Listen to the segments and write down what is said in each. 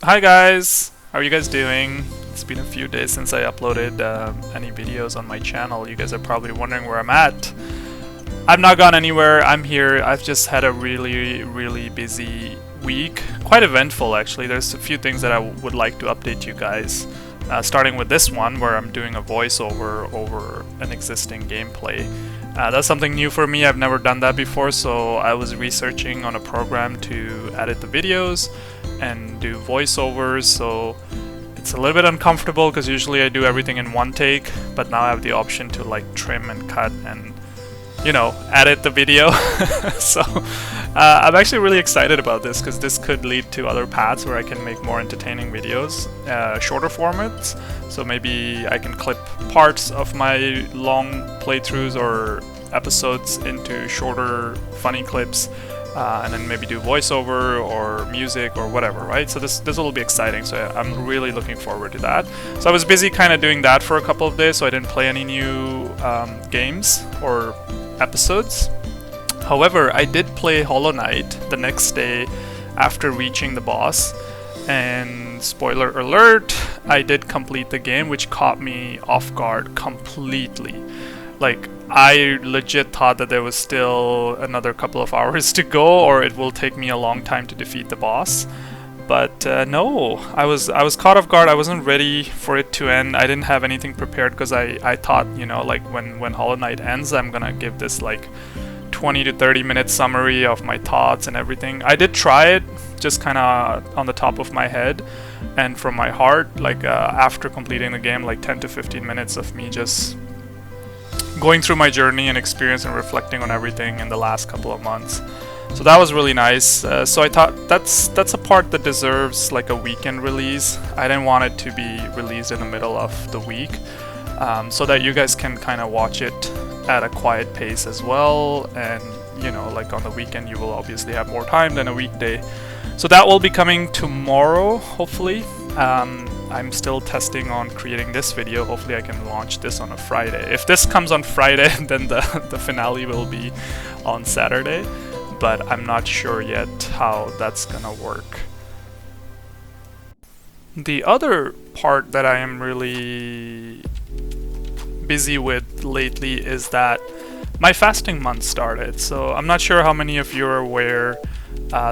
Hi guys, how are you guys doing? It's been a few days since I uploaded any videos on my channel. You guys are probably wondering where I'm at. I've not gone anywhere, I'm here. I've just had a really busy week. Quite eventful actually. There's a few things that I would like to update you guys. Starting with this one where I'm doing a voiceover over an existing gameplay. That's something new for me. I've never done that before, so I was researching on a program to edit the videos and do voiceovers, so it's a little bit uncomfortable because usually I do everything in one take, but now I have the option to like trim and cut and, you know, edit the video. So I'm actually really excited about this because this could lead to other paths where I can make more entertaining videos, shorter formats. So maybe I can clip parts of my long playthroughs or episodes into shorter funny clips, and then maybe do voiceover or music or whatever, right? So this will be exciting, so I'm really looking forward to that. So I was busy kind of doing that for a couple of days, so I didn't play any new games or episodes. However, I did play Hollow Knight the next day after reaching the boss, and spoiler alert, I did complete the game, which caught me off guard completely. Like, I legit thought that there was still another couple of hours to go, or it will take me a long time to defeat the boss. But no, I was caught off guard. I wasn't ready for it to end. I didn't have anything prepared because I thought, you know, like when Hollow Knight ends, I'm gonna give this like 20 to 30 minute summary of my thoughts and everything. I did try it, just kind of on the top of my head and from my heart, like after completing the game, like 10 to 15 minutes of me just going through my journey and experience and reflecting on everything in the last couple of months. So that was really nice. So I thought that's a part that deserves like a weekend release. I didn't want it to be released in the middle of the week, so that you guys can kind of watch it at a quiet pace as well. And you know, like on the weekend you will obviously have more time than a weekday. So that will be coming tomorrow, hopefully. I'm still testing on creating this video. Hopefully I can launch this on a Friday. If this comes on Friday, then the finale will be on Saturday, but I'm not sure yet how that's gonna work. The other part that I am really busy with lately is that my fasting month started. So I'm not sure how many of you are aware.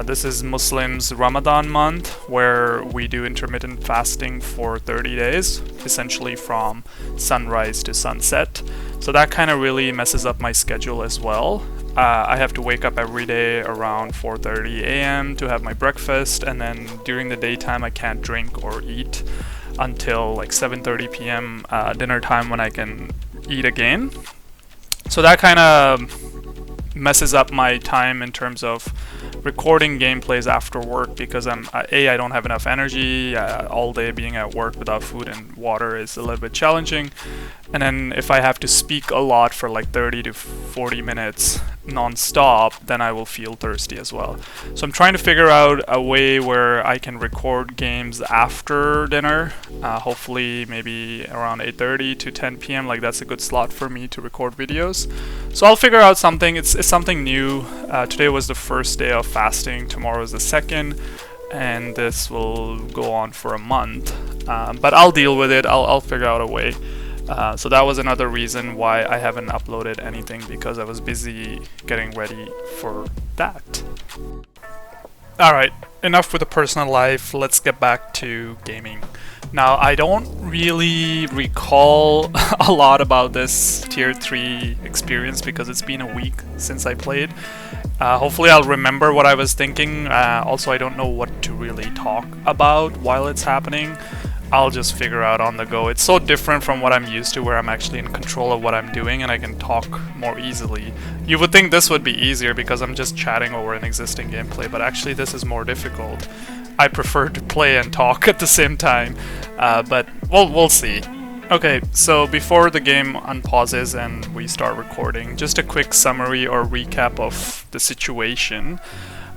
This is Muslims' Ramadan month, where we do intermittent fasting for 30 days, essentially from sunrise to sunset. So that kind of really messes up my schedule as well. I have to wake up every day around 4:30 a.m. to have my breakfast, and then during the daytime I can't drink or eat until like 7:30 p.m. Dinner time, when I can eat again. So that kind of messes up my time in terms of recording gameplays after work, because I don't have enough energy. All day being at work without food and water is a little bit challenging, and then if I have to speak a lot for like 30 to 40 minutes non-stop, then I will feel thirsty as well. So I'm trying to figure out a way where I can record games after dinner, hopefully maybe around 8:30 to 10 p.m. like that's a good slot for me to record videos. So I'll figure out something. It's something new. Today was the first day of fasting, tomorrow is the second, and this will go on for a month, but I'll deal with it. I'll figure out a way. So that was another reason why I haven't uploaded anything, because I was busy getting ready for that. Alright, enough with the personal life, let's get back to gaming. Now, I don't really recall a lot about this tier 3 experience because it's been a week since I played. Hopefully I'll remember what I was thinking. Also, I don't know what to really talk about while it's happening. I'll just figure out on the go. It's so different from what I'm used to, where I'm actually in control of what I'm doing and I can talk more easily. You would think this would be easier because I'm just chatting over an existing gameplay, but actually this is more difficult. I prefer to play and talk at the same time, but we'll see. Okay, so before the game unpauses and we start recording, just a quick summary or recap of the situation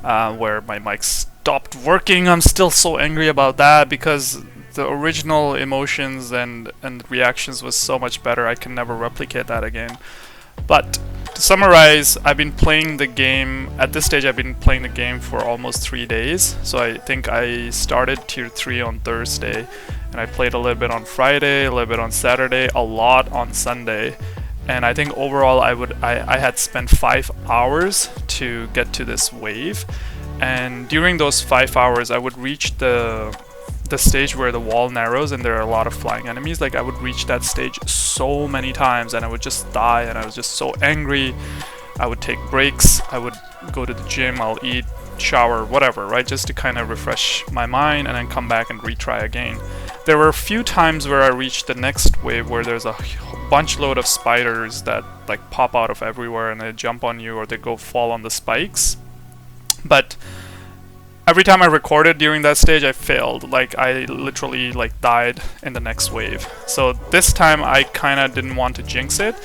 where my mic stopped working. I'm still so angry about that because the original emotions and reactions was so much better. I can never replicate that again. But to summarize, I've been playing the game, at this stage I've been playing the game for almost 3 days. So I think I started tier 3 on Thursday, and I played a little bit on Friday, a little bit on Saturday, a lot on Sunday. And I think overall I had spent 5 hours to get to this wave. And during those 5 hours I would reach the stage where the wall narrows and there are a lot of flying enemies. Like I would reach that stage so many times and I would just die, and I was just so angry. I would take breaks, I would go to the gym, I'll eat, shower, whatever, right, just to kind of refresh my mind and then come back and retry again. There were a few times where I reached the next wave where there's a bunch load of spiders that like pop out of everywhere and they jump on you or they go fall on the spikes. But every time I recorded during that stage I failed. Like I literally like died in the next wave. So this time I kinda didn't want to jinx it,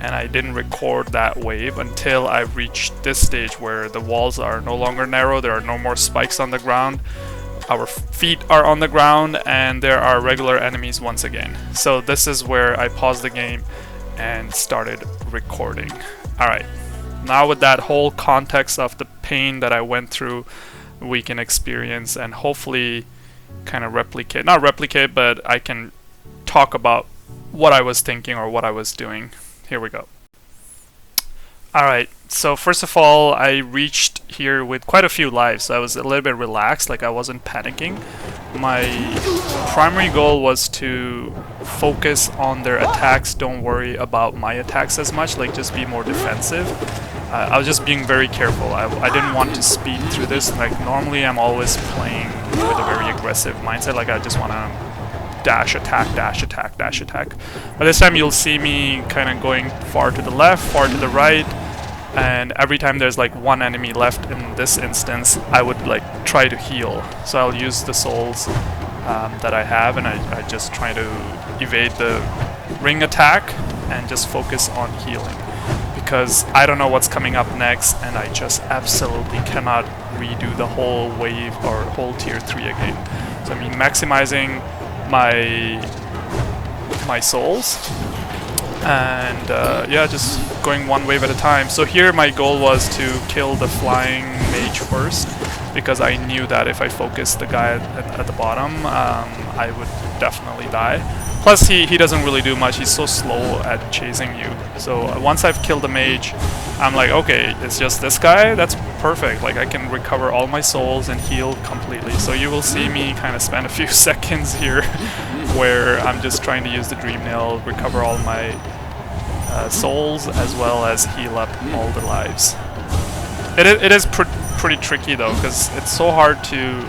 and I didn't record that wave until I reached this stage where the walls are no longer narrow, there are no more spikes on the ground, our feet are on the ground, and there are regular enemies once again. So this is where I paused the game and started recording. Alright, now with that whole context of the pain that I went through, we can experience and hopefully kind of replicate, not replicate, but I can talk about what I was thinking or what I was doing. Here we go. Alright, so first of all, I reached here with quite a few lives, so I was a little bit relaxed, like I wasn't panicking. My primary goal was to focus on their attacks, don't worry about my attacks as much, like just be more defensive. I was just being very careful. I didn't want to speed through this. Like normally I'm always playing with a very aggressive mindset, like I just want to dash attack, dash attack, dash attack. But this time you'll see me kind of going far to the left, far to the right, and every time there's like one enemy left in this instance, I would like try to heal. So I'll use the souls that I have, and I just try to evade the ring attack and just focus on healing. Because I don't know what's coming up next, and I just absolutely cannot redo the whole wave or whole tier 3 again. So I mean maximizing my souls, and yeah, just going one wave at a time. So here my goal was to kill the flying mage first, because I knew that if I focused the guy at the bottom, I would definitely die. Plus he doesn't really do much, he's so slow at chasing you. So once I've killed the mage, I'm like, okay, it's just this guy, that's perfect. Like I can recover all my souls and heal completely. So you will see me kind of spend a few seconds here where I'm just trying to use the dream nail, recover all my souls, as well as heal up all the lives. It is pretty tricky though, because it's so hard to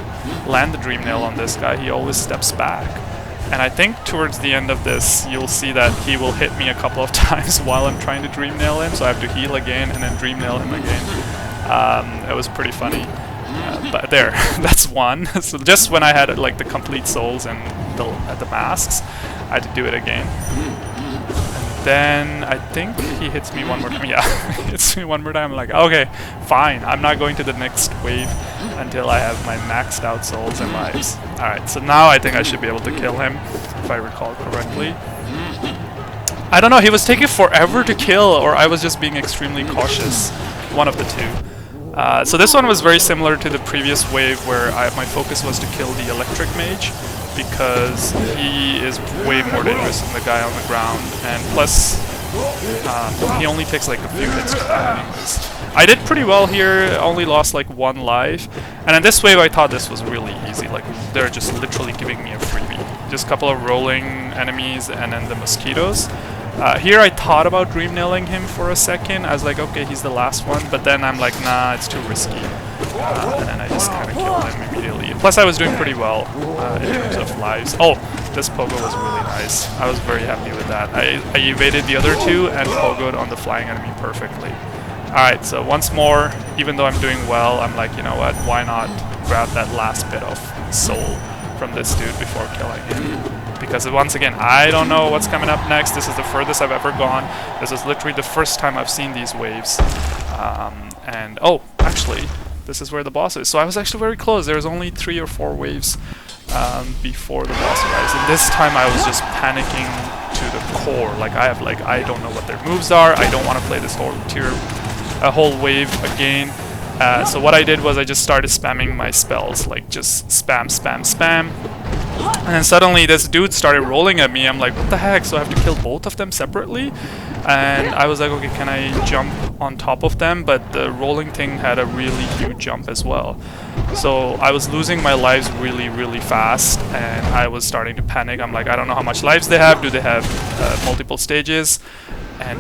land the dream nail on this guy. He always steps back. And I think towards the end of this, you'll see that he will hit me a couple of times while I'm trying to dream nail him, so I have to heal again and then dream nail him again. It was pretty funny. But there, that's one. So just when I had like the complete souls and the masks, I had to do it again. And then I think he hits me one more time. Yeah, he hits me one more time. I'm like, okay, fine. I'm not going to the next wave until I have my maxed out souls and lives. Alright, so now I think I should be able to kill him, if I recall correctly. I don't know, he was taking forever to kill, or I was just being extremely cautious. One of the two. So this one was very similar to the previous wave where my focus was to kill the electric mage, because he is way more dangerous than the guy on the ground, and plus he only takes like a few hits to die anyways. I did pretty well here, only lost like 1 life, and in this wave I thought this was really easy, like they're just literally giving me a freebie. Just a couple of rolling enemies and then the mosquitoes. Here I thought about dream nailing him for a second. I was like, okay, he's the last one, but then I'm like, nah, it's too risky. And then I just kind of killed him immediately. Plus I was doing pretty well in terms of lives. Oh, this pogo was really nice. I was very happy with that. I evaded the other two and pogoed on the flying enemy perfectly. Alright, so once more, even though I'm doing well, I'm like, you know what, why not grab that last bit of soul from this dude before killing him? Because once again, I don't know what's coming up next. This is the furthest I've ever gone. This is literally the first time I've seen these waves. And oh, actually, this is where the boss is. So I was actually very close. There was only 3 or 4 waves before the boss arrives. And this time I was just panicking to the core. Like I don't know what their moves are. I don't want to play this whole whole wave again. So what I did was I just started spamming my spells, like just spam, spam, spam. And then suddenly this dude started rolling at me. I'm like, what the heck? So I have to kill both of them separately? And I was like, okay, can I jump on top of them? But the rolling thing had a really huge jump as well. So I was losing my lives really, really fast, and I was starting to panic. I'm like, I don't know how much lives they have. Do they have multiple stages? And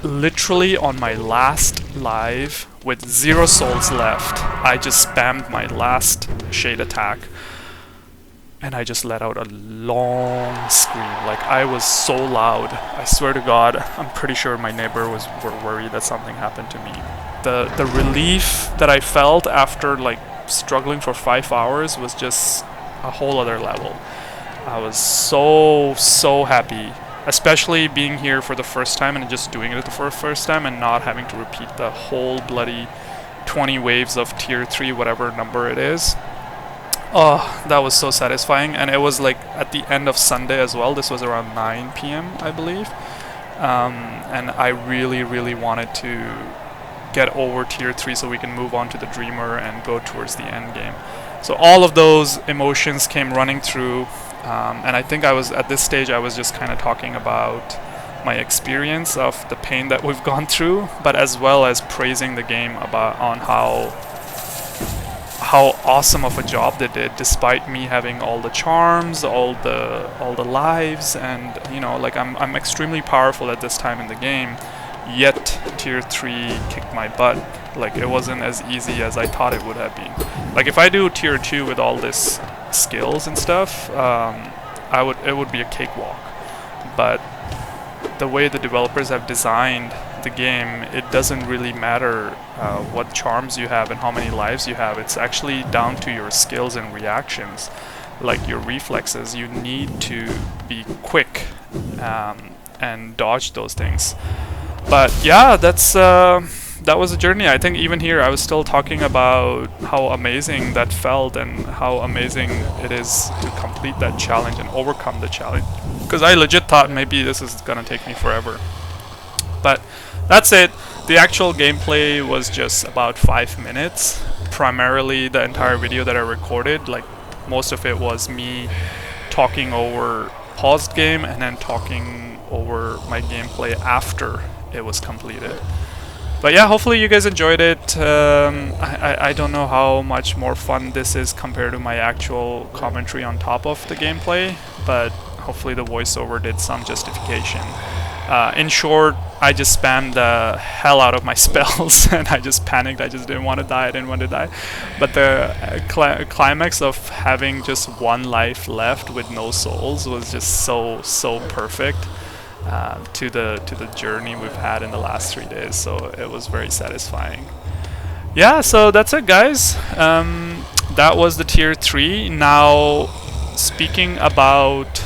literally on my last live, with 0 souls left, I just spammed my last shade attack. And I just let out a long scream. Like, I was so loud. I swear to God, I'm pretty sure my neighbor were worried that something happened to me. The relief that I felt after like struggling for 5 hours was just a whole other level. I was so happy, especially being here for the first time and just doing it for the first time and not having to repeat the whole bloody 20 waves of tier 3, whatever number it is. Oh, that was so satisfying. And it was like at the end of Sunday as well. This was around 9 p.m. I believe. And I really wanted to get over tier 3 so we can move on to the Dreamer and go towards the end game. So all of those emotions came running through, and I think I was at this stage I was just kind of talking about my experience of the pain that we've gone through, but as well as praising the game on how awesome of a job they did, despite me having all the charms, all the lives, and you know, like I'm extremely powerful at this time in the game, yet tier 3 kicked my butt. Like, it wasn't as easy as I thought it would have been. Like, if I do tier 2 with all this skills and stuff, it would be a cakewalk. But the way the developers have designed the game, it doesn't really matter what charms you have and how many lives you have. It's actually down to your skills and reactions, like your reflexes. You need to be quick and dodge those things. But yeah, that was a journey. I think even here I was still talking about how amazing that felt and how amazing it is to complete that challenge and overcome the challenge, because I legit thought maybe this is gonna take me forever. But that's it. The actual gameplay was just about 5 minutes. Primarily the entire video that I recorded, like most of it was me talking over paused game and then talking over my gameplay after it was completed. But yeah, hopefully you guys enjoyed it. I don't know how much more fun this is compared to my actual commentary on top of the gameplay, but hopefully the voiceover did some justification. In short, I just spammed the hell out of my spells and I just panicked. I just didn't want to die. I didn't want to die. But the climax of having just 1 life left with no souls was just so perfect to the journey we've had in the last 3 days. So it was very satisfying. Yeah, so that's it, guys. That was the tier 3. Now, speaking about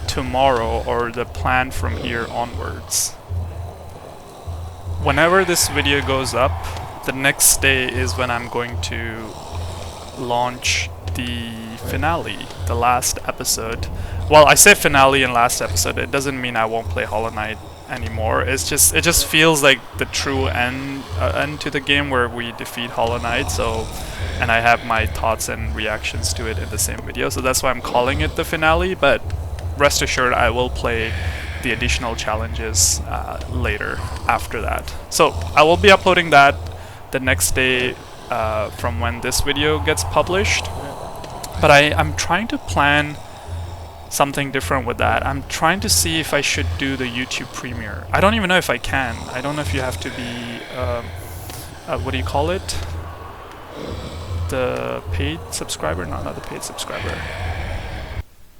tomorrow, or the plan from here onwards. Whenever this video goes up, the next day is when I'm going to launch the finale, the last episode. Well, I say finale and last episode, it doesn't mean I won't play Hollow Knight anymore. It just feels like the true end to the game where we defeat Hollow Knight. So, and I have my thoughts and reactions to it in the same video, so that's why I'm calling it the finale. But rest assured, I will play the additional challenges later after that. So I will be uploading that the next day from when this video gets published. But I'm trying to plan something different with that. I'm trying to see if I should do the YouTube premiere. I don't even know if I can. I don't know if you have to be what do you call it? The paid subscriber? No, not the paid subscriber.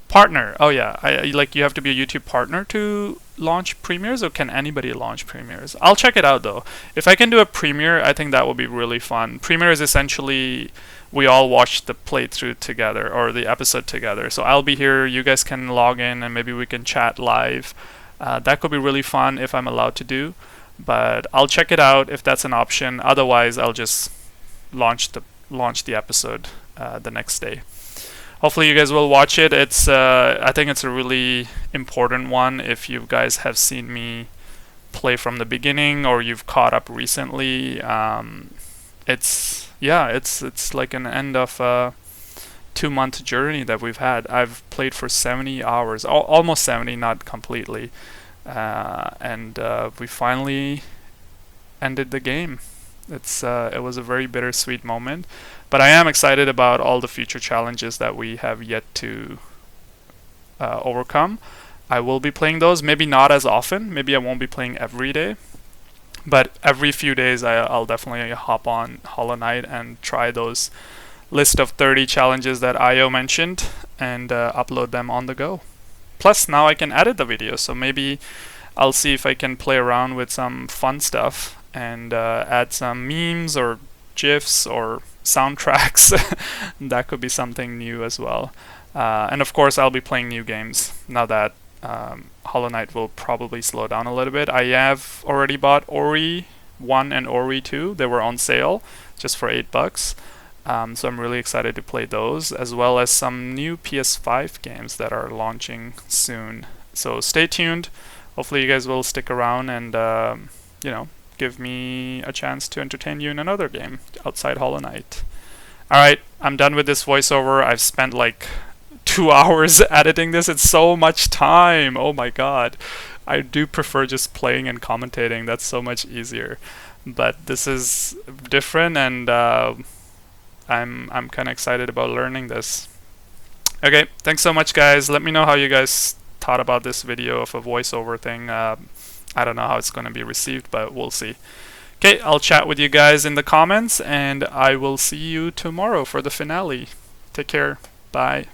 Partner. Oh yeah, like you have to be a YouTube partner to launch premieres, or can anybody launch premieres? I'll check it out though. If I can do a premiere, I think that will be really fun. Premiere is essentially we all watch the playthrough together or the episode together. So I'll be here, you guys can log in, and maybe we can chat live. That could be really fun if I'm allowed to do. But I'll check it out if that's an option. Otherwise, I'll just launch the episode the next day. hopefully you guys will watch it. It's I think it's a really important one if you guys have seen me play from the beginning or you've caught up recently. It's like an end of a 2-month journey that we've had. I've played for 70 hours, almost 70, not completely, and we finally ended the game. It was a very bittersweet moment, but I am excited about all the future challenges that we have yet to overcome. I will be playing those, maybe not as often. Maybe I won't be playing every day, but every few days I'll definitely hop on Hollow Knight and try those list of 30 challenges that IO mentioned and upload them on the go. Plus, now I can edit the video, so maybe I'll see if I can play around with some fun stuff and add some memes or GIFs or soundtracks. That could be something new as well. And of course, I'll be playing new games now that Hollow Knight will probably slow down a little bit. I have already bought Ori 1 and Ori 2. They were on sale just for $8. So I'm really excited to play those, as well as some new PS5 games that are launching soon. So stay tuned. Hopefully you guys will stick around and give me a chance to entertain you in another game outside Hollow Knight. Alright, I'm done with this voiceover. I've spent like 2 hours editing this. It's so much time. Oh my god. I do prefer just playing and commentating. That's so much easier. But this is different, and I'm kind of excited about learning this. Okay, thanks so much, guys. Let me know how you guys thought about this video of a voiceover thing. I don't know how it's going to be received, but we'll see. Okay, I'll chat with you guys in the comments, and I will see you tomorrow for the finale. Take care. Bye.